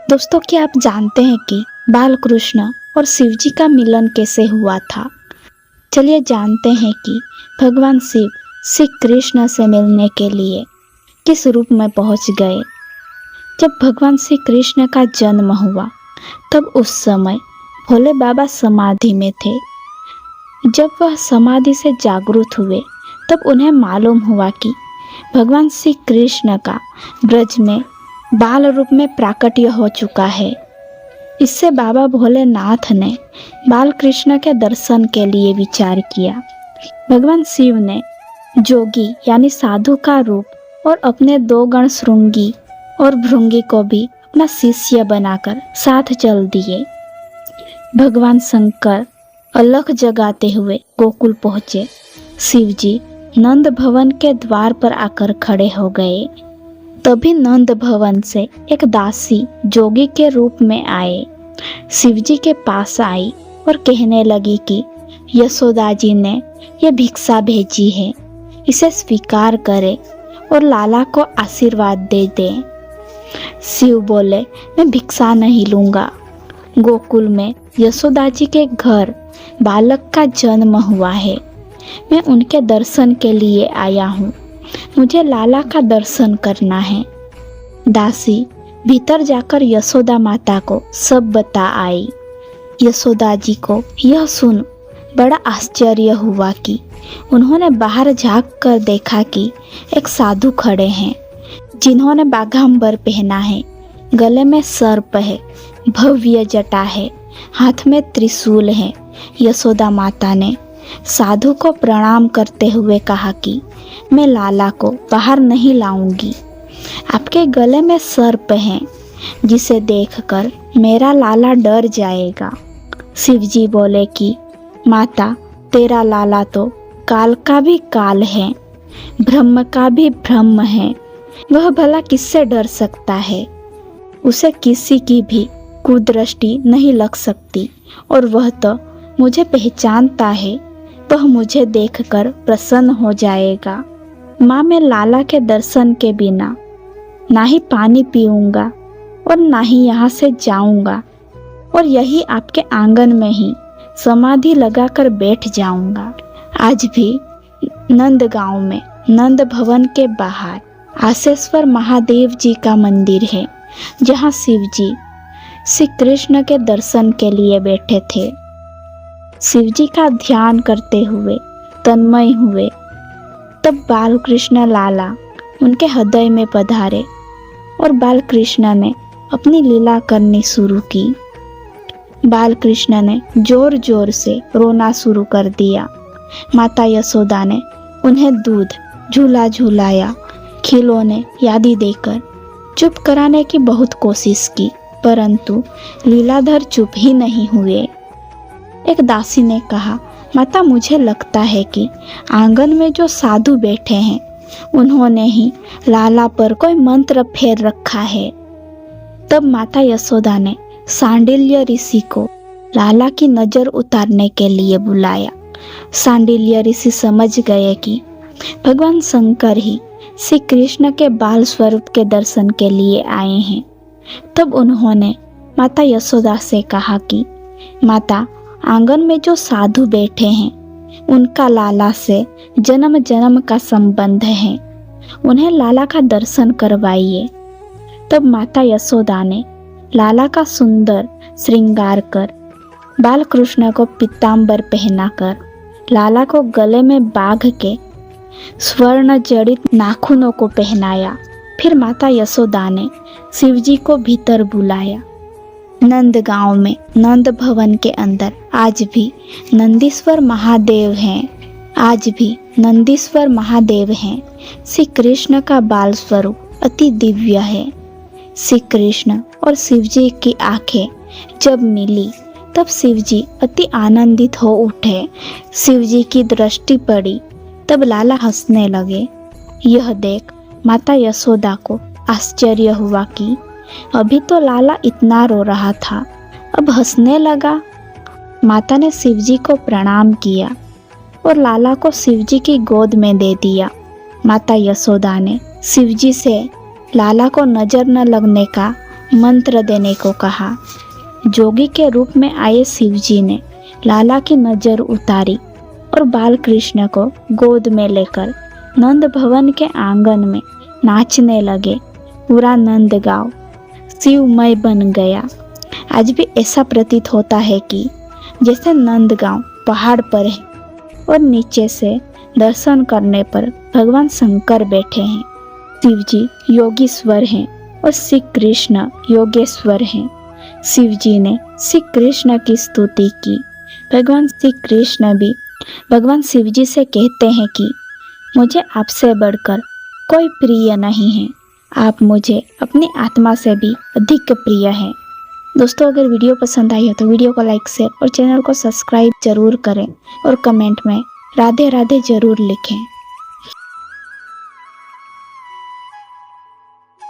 दोस्तों, क्या आप जानते हैं कि बाल कृष्ण और शिव जी का मिलन कैसे हुआ था? चलिए जानते हैं कि भगवान शिव श्री कृष्ण से मिलने के लिए किस रूप में पहुंच गए। जब भगवान श्री कृष्ण का जन्म हुआ तब उस समय भोले बाबा समाधि में थे। जब वह समाधि से जागृत हुए तब उन्हें मालूम हुआ कि भगवान श्री कृष्ण का ब्रज में बाल रूप में प्राकट्य हो चुका है। इससे बाबा भोलेनाथ ने बाल कृष्ण के दर्शन के लिए विचार किया। भगवान शिव ने जोगी यानी साधु का रूप और अपने दो गण श्रृंगी और भृंगी को भी अपना शिष्य बनाकर साथ चल दिए। भगवान शंकर अलख जगाते हुए गोकुल पहुँचे। शिव जी नंद भवन के द्वार पर आकर खड़े हो गए। तभी नंद भवन से एक दासी जोगी के रूप में आए, शिवजी के पास आई और कहने लगी कि यशोदा जी ने ये भिक्षा भेजी है, इसे स्वीकार करें और लाला को आशीर्वाद दे दें। शिव बोले, मैं भिक्षा नहीं लूँगा। गोकुल में यशोदा जी के घर बालक का जन्म हुआ है, मैं उनके दर्शन के लिए आया हूँ। मुझे लाला का दर्शन करना है। दासी भीतर जाकर यशोदा माता को सब बता आई। यशोदा जी को यह सुन बड़ा आश्चर्य हुआ कि उन्होंने बाहर झांक कर देखा कि एक साधु खड़े हैं जिन्होंने बाघांबर पहना है, गले में सर्प है, भव्य जटा है, हाथ में त्रिशूल है। यशोदा माता ने साधु को प्रणाम करते हुए कहा कि मैं लाला को बाहर नहीं लाऊंगी। आपके गले में सर्प है, जिसे देखकर मेरा लाला डर जाएगा। शिवजी बोले कि माता, तेरा लाला तो काल का भी काल है, ब्रह्म का भी ब्रह्म है। वह भला किससे डर सकता है? उसे किसी की भी कुदृष्टि नहीं लग सकती और वह तो मुझे पहचानता है। वह मुझे देखकर प्रसन्न हो जाएगा। माँ, मैं लाला के दर्शन के बिना ना ही पानी पीऊँगा और ना ही यहाँ से जाऊँगा और यही आपके आंगन में ही समाधि लगाकर बैठ जाऊँगा। आज भी नंदगांव में नंद भवन के बाहर आसेश्वर महादेव जी का मंदिर है, जहाँ शिव जी श्री कृष्ण के दर्शन के लिए बैठे थे। शिवजी का ध्यान करते हुए तन्मय हुए। तब बाल कृष्ण लाला उनके हृदय में पधारे और बाल कृष्ण ने अपनी लीला करनी शुरू की। बाल कृष्ण ने जोर जोर से रोना शुरू कर दिया। माता यशोदा ने उन्हें दूध झूला झूलाया, खिलौने आदि देकर चुप कराने की बहुत कोशिश की, परंतु लीलाधर चुप ही नहीं हुए। एक दासी ने कहा, माता, मुझे लगता है कि आंगन में जो साधु बैठे हैं उन्होंने ही लाला पर कोई मंत्र फेर रखा है। तब माता यशोदा ने सांडिल्य ऋषि को लाला की नजर उतारने के लिए बुलाया। सांडिल्य ऋषि समझ गए कि भगवान शंकर ही श्री कृष्ण के बाल स्वरूप के दर्शन के लिए आए हैं। तब उन्होंने माता यशोदा से कहा कि माता, आंगन में जो साधु बैठे हैं उनका लाला से जन्म जन्म का संबंध है, उन्हें लाला का दर्शन करवाइए। तब माता यशोदा ने लाला का सुंदर श्रृंगार कर बाल कृष्ण को पीतांबर पहनाकर लाला को गले में बाघ के स्वर्ण जड़ित नाखूनों को पहनाया। फिर माता यशोदा ने शिवजी को भीतर बुलाया। नंदगांव में नंद भवन के अंदर आज भी नंदीश्वर महादेव हैं। आज भी नंदीश्वर महादेव हैं। श्री कृष्ण का बाल स्वरूप अति दिव्य है। श्री कृष्ण और शिवजी की आंखें जब मिली तब शिवजी अति आनंदित हो उठे। शिवजी की दृष्टि पड़ी तब लाला हंसने लगे। यह देख माता यशोदा को आश्चर्य हुआ कि अभी तो लाला इतना रो रहा था, अब हंसने लगा। माता ने शिवजी को प्रणाम किया और लाला को शिवजी की गोद में दे दिया। माता यशोदा ने शिवजी से लाला को नजर न लगने का मंत्र देने को कहा। जोगी के रूप में आए शिवजी ने लाला की नजर उतारी और बाल कृष्ण को गोद में लेकर नंद भवन के आंगन में नाचने लगे। पूरा नंद गांव शिवमय बन गया। आज भी ऐसा प्रतीत होता है कि जैसे नंद गांव पहाड़ पर है और नीचे से दर्शन करने पर भगवान शंकर बैठे हैं। शिवजी योगीश्वर हैं और श्री कृष्ण योगेश्वर हैं। शिवजी ने श्री कृष्ण की स्तुति की। भगवान श्री कृष्ण भी भगवान शिवजी से कहते हैं कि मुझे आपसे बढ़कर कोई प्रिय नहीं है, आप मुझे अपनी आत्मा से भी अधिक प्रिय हैं। दोस्तों, अगर वीडियो पसंद आई हो तो वीडियो को लाइक, शेयर और चैनल को सब्सक्राइब जरूर करें और कमेंट में राधे राधे जरूर लिखें।